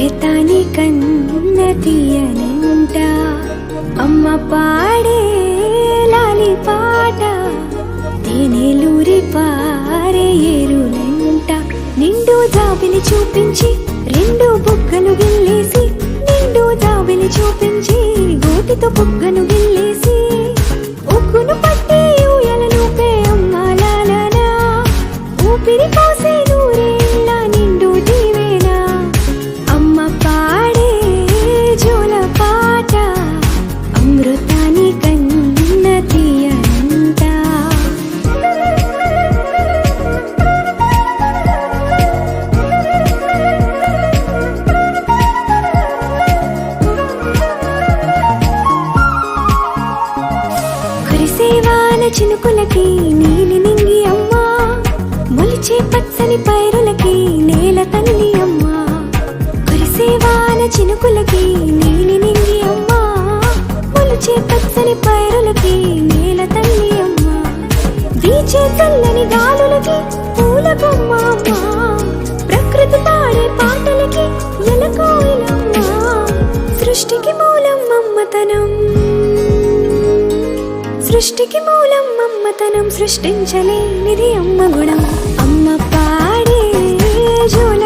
అమృతాని కన్న తీయనంట అమ్మ పాడే లాలి పాట తేనెలూరి పారే ఏరులంట నిండు జాబిలి చూపించి రెండు బుగ్గలు గిల్లేసి నిండు జాబిలి చూపించి గోటితో బుగ్గను గిల్లేసి ఉక్కును పట్టి ఊయలను పే అమ్మాలనా ఊపిరి పోసే నూరేళ్ళ నిండు దీవేనా అమ్మ పాడే జోల పాట అమృతాని కన్న తీయనంట కురిసేవాన చినుకులకి నీలి నింగి అమ్మా మొలిచే పచ్చని పైరులకి నేల తల్లి అమ్మా కురిసేవాన చినుకులకి నీలి నింగి అమ్మా మొలిచే పచ్చని పైరులకి నేల తల్లి అమ్మా వీచే చల్లని గాలులకి పూల బొమ్మ అమ్మా ప్రకృతి పాడే పాటలకి ఎలకోయిలమ్మా సృష్టికి మూలం మమ్మతనం సృష్టికి మూలం మమ్మతనం సృష్టించలేనిది అమ్మ గుణం అమ్మ పాడే జోల